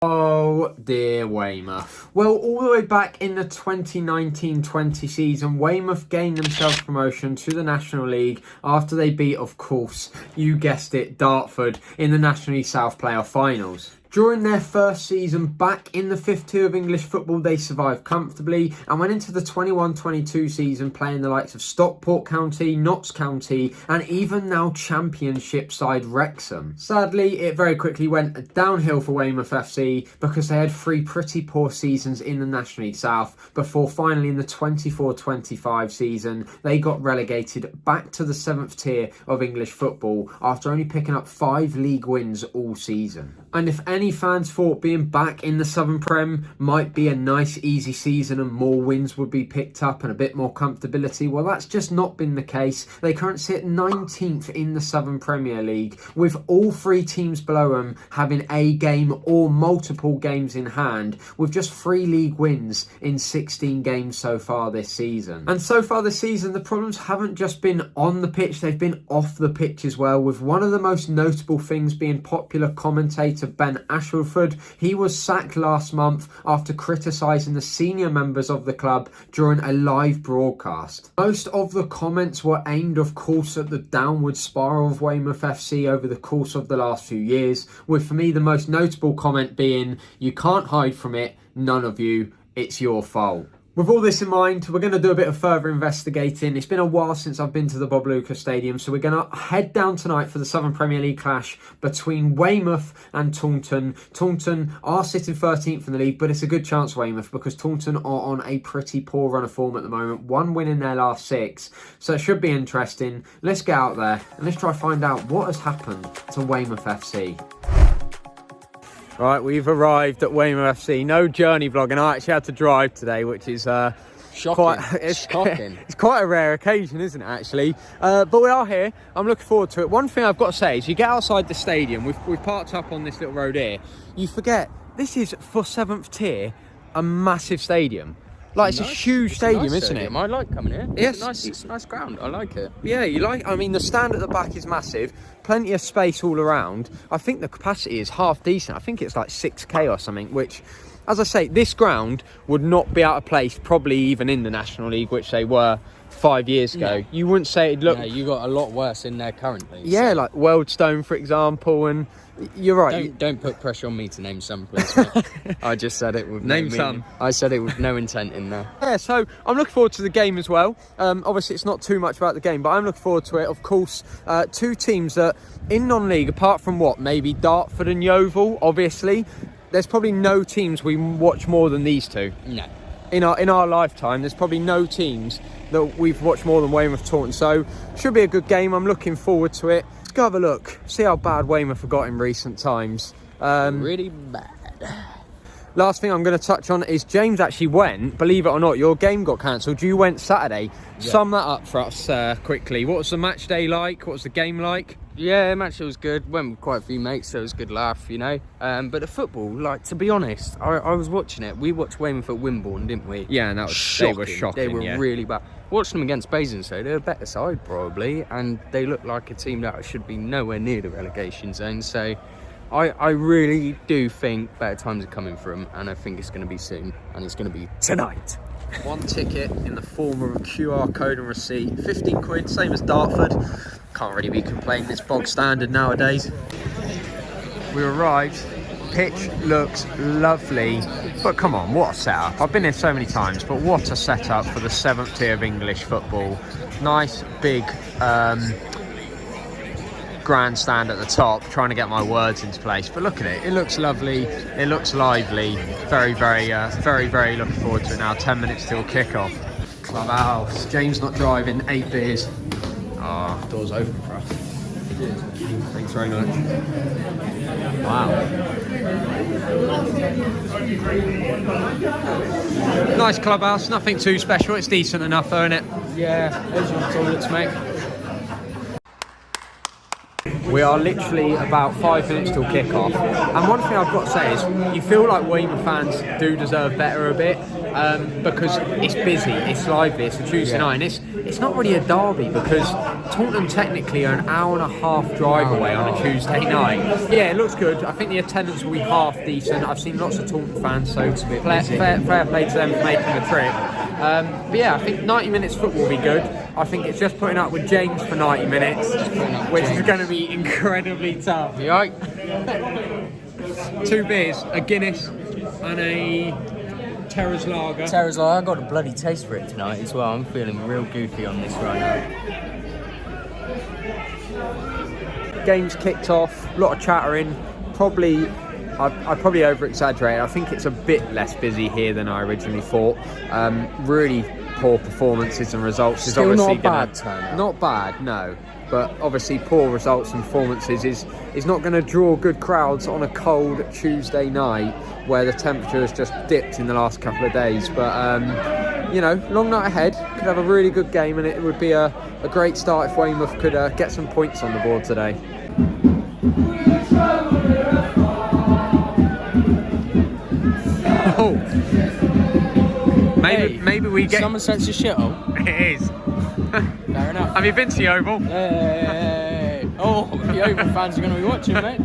Oh dear, Weymouth. Well, all the way back in the 2019-20 season, Weymouth gained themselves promotion to the National League after they beat, of course, you guessed it, Dartford in the National League South playoff finals. During their first season back in the fifth tier of English football, they survived comfortably and went into the 21-22 season playing the likes of Stockport County, Notts County and even now Championship side Wrexham. Sadly, it very quickly went downhill for Weymouth FC because they had three pretty poor seasons in the National League South before finally in the 24-25 season they got relegated back to the 7th tier of English football after only picking up 5 league wins all season. And if any fans thought being back in the Southern Prem might be a nice easy season and more wins would be picked up and a bit more comfortability, well, that's just not been the case. They currently sit 19th in the Southern Premier League with all 3 teams below them having a game or multiple games in hand, with just 3 league wins in 16 games so far this season. And so far this season the problems haven't just been on the pitch, they've been off the pitch as well, with one of the most notable things being popular commentator Ben Ashford. He was sacked last month after criticising the senior members of the club during a live broadcast. Most of the comments were aimed, of course, at the downward spiral of Weymouth FC over the course of the last few years, with for me the most notable comment being, "You can't hide from it, none of you, it's your fault." With all this in mind, we're going to do a bit of further investigating. It's been a while since I've been to the Bob Lucas Stadium, so we're going to head down tonight for the Southern Premier League clash between Weymouth and Taunton. Taunton are sitting 13th in the league, but it's a good chance Weymouth because Taunton are on a pretty poor run of form at the moment. 1 win in their last 6, so it should be interesting. Let's get out there and let's try to find out what has happened to Weymouth FC. Right, we've arrived at Weymouth FC. No journey vlogging. I actually had to drive today, which is shocking. Shocking. It's quite a rare occasion, isn't it, actually? But we are here. I'm looking forward to it. One thing I've got to say is you get outside the stadium. We've parked up on this little road here. You forget, this is, for 7th tier, a massive stadium. Like, it's a huge stadium, isn't it? I like coming here. Yes. It's a nice ground. I like it. Yeah, I mean, the stand at the back is massive. Plenty of space all around. I think the capacity is half decent. I think it's like 6k or something, which, as I say, this ground would not be out of place, probably even in the National League, which they were 5 years ago. Yeah. You wouldn't say it looked... No, you got a lot worse in there currently. Yeah, so. Like Wealdstone, for example, and you're right. Don't put pressure on me to name some, please, mate. I just said it with name no some. Meaning. I said it with no intent in there. Yeah, so I'm looking forward to the game as well. Obviously, it's not too much about the game, but I'm looking forward to it. Of course, 2 teams that in non-league, apart from what, maybe Dartford and Yeovil, obviously, there's probably no teams we watch more than these 2. No. In our lifetime, there's probably no teams that we've watched more than Weymouth Taunton. So, should be a good game. I'm looking forward to it. Let's go have a look. See how bad Weymouth have got in recent times. Really bad. Last thing I'm going to touch on is James actually went, believe it or not, your game got cancelled. You went Saturday. Yeah. Sum that up for us quickly. What was the match day like? What was the game like? Yeah, match was good. Went with quite a few mates, so it was a good laugh, you know. But the football, like, to be honest, I was watching it. We watched Weymouth at Wimborne, didn't we? Yeah, and that was shocking. They were shocking. They were really bad. Watched them against Basingstoke. They're a better side, probably, and they look like a team that should be nowhere near the relegation zone. So I really do think better times are coming for them, and I think it's going to be soon, and it's going to be tonight. 1 ticket in the form of a QR code and receipt. 15 quid, same as Dartford. Can't really be complaining, it's bog standard nowadays. We arrived, pitch looks lovely, but come on, what a setup. I've been here so many times, but what a setup for the 7th tier of English football. Nice big grandstand at the top, trying to get my words into place, but look at it, it looks lovely, it looks lively. Very looking forward to it now. 10 minutes till kick-off. Clubhouse, James not driving, 8 beers. Ah, oh, doors open for us. Thanks very much. Wow. Nice clubhouse, nothing too special, it's decent enough though, isn't it? Yeah, there's your toilets, mate. We are literally about 5 minutes till kick-off, and one thing I've got to say is you feel like Weymouth fans do deserve better a bit, because it's busy, it's lively, it's a Tuesday night, and it's not really a derby because Taunton technically are an hour and a half drive away on a Tuesday night. Yeah, it looks good. I think the attendance will be half decent. I've seen lots of Taunton fans, so fair play to them for making the trip. But yeah, I think 90 minutes football will be good. I think it's just putting up with James for 90 minutes, which is going to be incredibly tough. Right. 2 beers, a Guinness and a Terra's Lager. Terra's Lager, I got a bloody taste for it tonight as well. I'm feeling real goofy on this right now. Game's kicked off, a lot of chattering. I probably over-exaggerated. I think it's a bit less busy here than I originally thought. Really poor performances and results is Still obviously not bad turnout. Not bad, no. But obviously poor results and performances is not going to draw good crowds on a cold Tuesday night where the temperature has just dipped in the last couple of days. But, you know, long night ahead. Could have a really good game, and it would be a great start if Weymouth could get some points on the board today. Oh. Maybe we get... Somerset's a shithole. It is. Fair enough. Have you been to the Oval? Hey. Oh, the Oval fans are going to be watching, mate.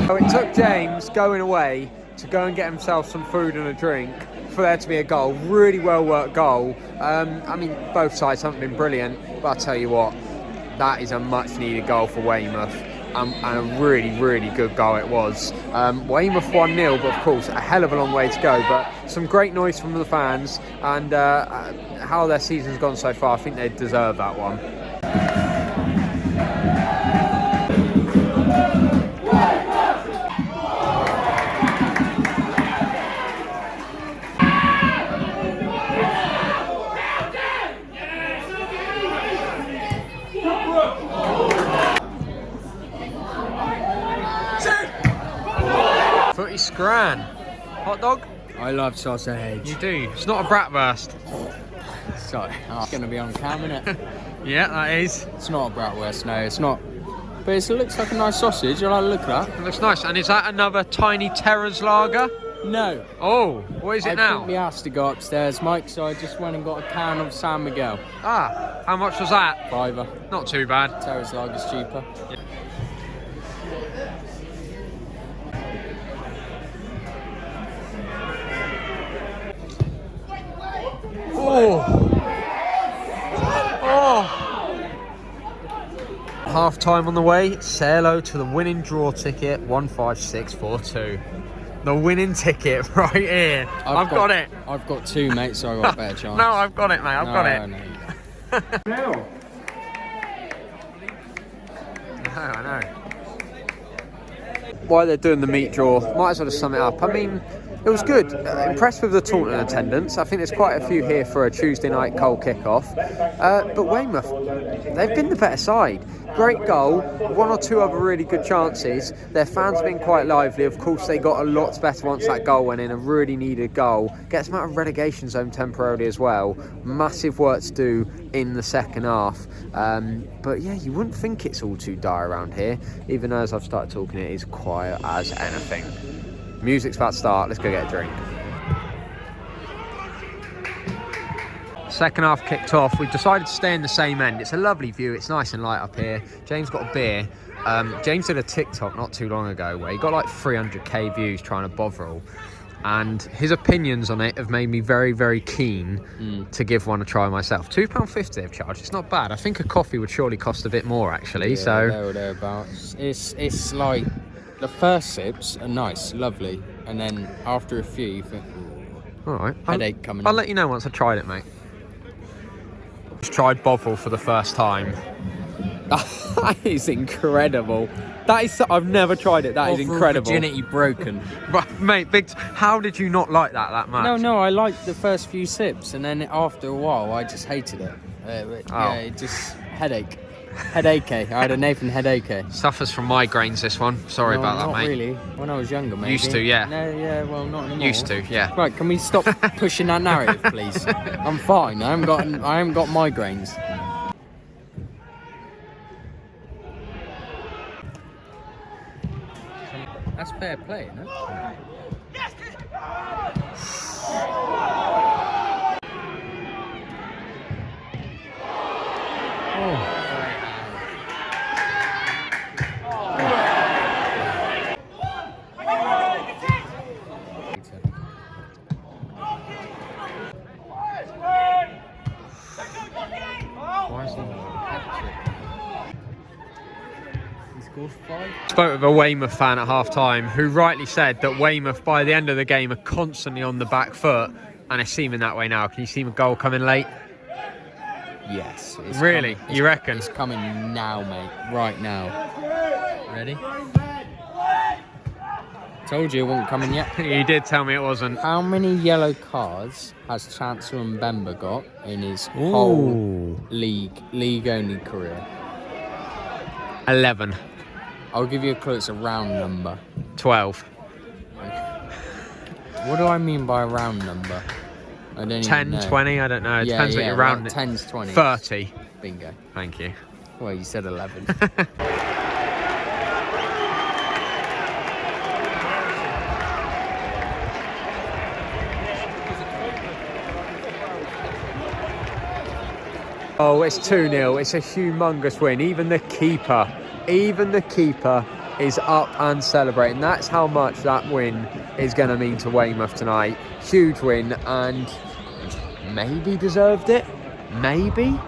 So it took James going away to go and get himself some food and a drink for there to be a goal. Really well worked goal. I mean, both sides haven't been brilliant, but I'll tell you what, that is a much needed goal for Weymouth, and a really, really good goal it was. Weymouth 1-0, but of course a hell of a long way to go, but some great noise from the fans, and how their season's gone so far, I think they deserve that one. Footy scran. Hot dog? I love sausage. You do. It's not a bratwurst. Sorry. Oh, it's going to be on cam, innit? Yeah, that is. It's not a bratwurst, no, it's not. But it looks like a nice sausage. I like the look at that. It looks nice. And is that another tiny Terra's Lager? No. Oh, what is it now? I think we asked to go upstairs, Mike, so I just went and got a can of San Miguel. Ah, how much was that? £5. Not too bad. Terra's Lager's cheaper. Yeah. Oh. Half time on the way. Say hello to the winning draw ticket 15642. The winning ticket right here. I've got it. I've got 2, mate, so I've got a better chance. No, I've got it, mate. I've got it. No. No, I know. While they're doing the meat draw, might as well just sum it up. I mean, it was good. Impressed with the Taunton attendance. I think there's quite a few here for a Tuesday night cold kick-off. But Weymouth, they've been the better side. Great goal, 1 or 2 other really good chances. Their fans have been quite lively. Of course, they got a lot better once that goal went in, a really needed goal. Gets them out of relegation zone temporarily as well. Massive work to do in the second half. But yeah, you wouldn't think it's all too dire around here, even though as I've started talking, it is quiet as anything. Music's about to start, let's go get a drink. Second half kicked off. We've decided to stay in the same end. It's a lovely view, it's nice and light up here. James got a beer. James did a TikTok not too long ago where he got like 300k views trying to Bovril, and his opinions on it have made me very, very keen to give one a try myself. £2.50 they've charged. It's not bad. I think a coffee would surely cost a bit more actually. Yeah, so there or thereabouts. It's like the first sips are nice, lovely, and then after a few you think, ooh, all right, headache coming. I'll let you know once I've tried it, mate. Just tried Bovril for the first time. That is incredible. That is. I've never tried it. That is incredible. Virginity broken. Right, mate, how did you not like that much? No, I liked the first few sips, and then after a while, I just hated it. Yeah, it just headache. Headache. I had a Nathan headache. Suffers from migraines, this one. Sorry about that, not mate. Not really. When I was younger, maybe. Used to, yeah. No, yeah, well, not anymore. Used to, yeah. Right, can we stop pushing that narrative, please? I'm fine. I haven't got migraines. That's fair play, isn't it? Spoke with a Weymouth fan at half-time who rightly said that Weymouth, by the end of the game, are constantly on the back foot, and it's seeming that way now. Can you see a goal coming late? Yes. Really? You reckon? It's coming now, mate. Right now. Ready? Told you it wasn't coming yet. You did tell me it wasn't. How many yellow cards has Chancellor Mbemba got in his whole league-only career? 11. I'll give you a clue. It's a round number. 12. What do I mean by a round number? I don't 10, even know. 20, I don't know. It depends what you're rounding. 10's 20. 30. Bingo. Thank you. Well, you said 11. Oh, it's 2-0. It's a humongous win. Even the keeper is up and celebrating. That's how much that win is going to mean to Weymouth tonight. Huge win, and maybe deserved it. Maybe.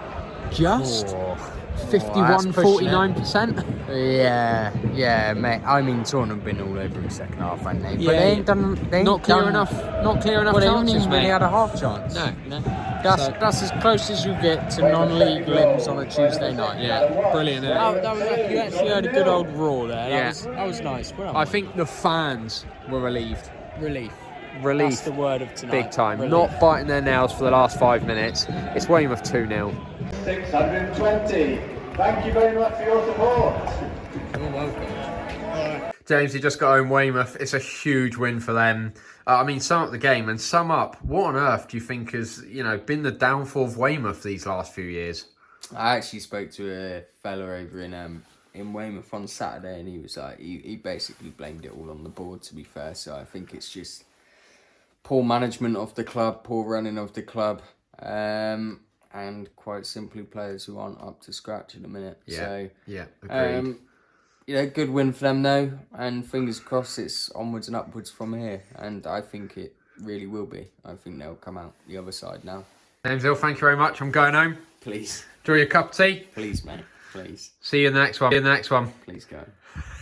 Just 51-49%. Yeah, mate. I mean, Taunton have been all over him second half, haven't they? Yeah, but they ain't done. Not clear enough Well, they haven't chances, even really mate. had a half chance. No. That's as close as you get to non-league limbs on a Tuesday night. Yeah, brilliant. Isn't it? You actually had a good old roar there. Yeah. That was nice. Well done, I mate. think the fans were relieved. Relief. Relief. That's the word of tonight. Big time. Relief. Not biting their nails for the last 5 minutes. It's Weymouth 2-0. 620. Thank you very much for your support. You're welcome. James, you just got home Weymouth. It's a huge win for them. I mean, sum up the game and sum up, what on earth do you think has, been the downfall of Weymouth these last few years? I actually spoke to a fella over in Weymouth on Saturday, and he was like, he basically blamed it all on the board, to be fair. So I think it's just poor management of the club, poor running of the club, and quite simply players who aren't up to scratch in a minute. Yeah, agreed. Good win for them though, and fingers crossed it's onwards and upwards from here, and I think it really will be. I think they'll come out the other side now. James Hill, thank you very much. I'm going home. Please. Enjoy your cup of tea. Please, mate. Please. See you in the next one. Please go.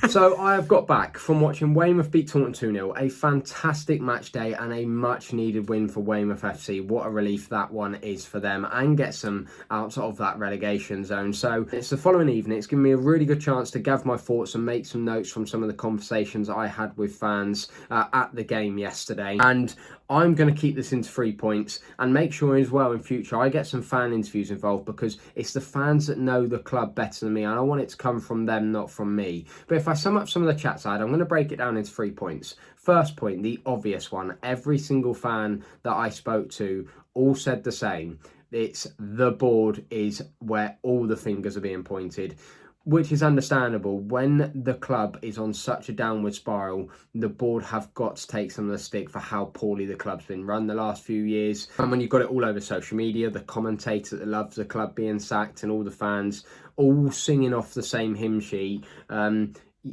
So I have got back from watching Weymouth beat Taunton 2-0. A fantastic match day and a much needed win for Weymouth FC. What a relief that one is for them, and get some out of that relegation zone. So it's the following evening. It's given me a really good chance to gather my thoughts and make some notes from some of the conversations I had with fans at the game yesterday. And I'm going to keep this into 3 points and make sure as well in future I get some fan interviews involved, because it's the fans that know the club better than me, and I want it to come from them, not from me. But if I sum up some of the chats I had, I'm going to break it down into 3 points. First point, the obvious one. Every single fan that I spoke to all said the same. It's the board is where all the fingers are being pointed, which is understandable. When the club is on such a downward spiral, the board have got to take some of the stick for how poorly the club's been run the last few years. And when you've got it all over social media, the commentators that love the club being sacked and all the fans all singing off the same hymn sheet,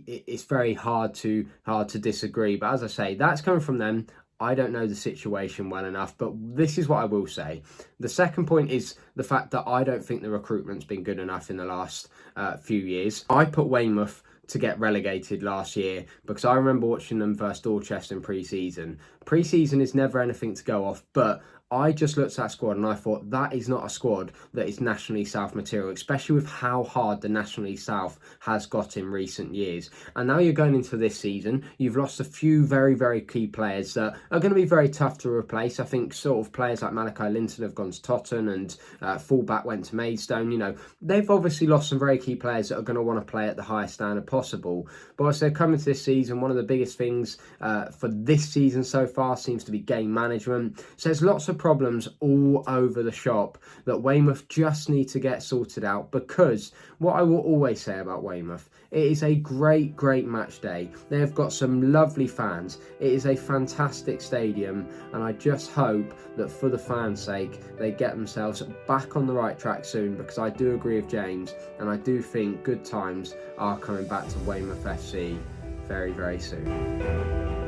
it's very hard to disagree. But as I say, that's coming from them. I don't know the situation well enough, but this is what I will say. The second point is the fact that I don't think the recruitment's been good enough in the last few years. I put Weymouth to get relegated last year because I remember watching them versus Dorchester in pre-season. Pre-season is never anything to go off, but I just looked at that squad and I thought that is not a squad that is National League South material, especially with how hard the National League South has got in recent years. And now you're going into this season, you've lost a few very, very key players that are going to be very tough to replace. I think sort of players like Malachi Linton have gone to Taunton, and fullback went to Maidstone. You know, they've obviously lost some very key players that are going to want to play at the highest standard possible. But as they're coming to this season, one of the biggest things for this season so far seems to be game management. So there's lots of problems all over the shop that Weymouth just need to get sorted out, because what I will always say about Weymouth, it is a great, great match day. They've got some lovely fans. It is a fantastic stadium, and I just hope that for the fans' sake, they get themselves back on the right track soon, because I do agree with James, and I do think good times are coming back to Weymouth FC very, very soon.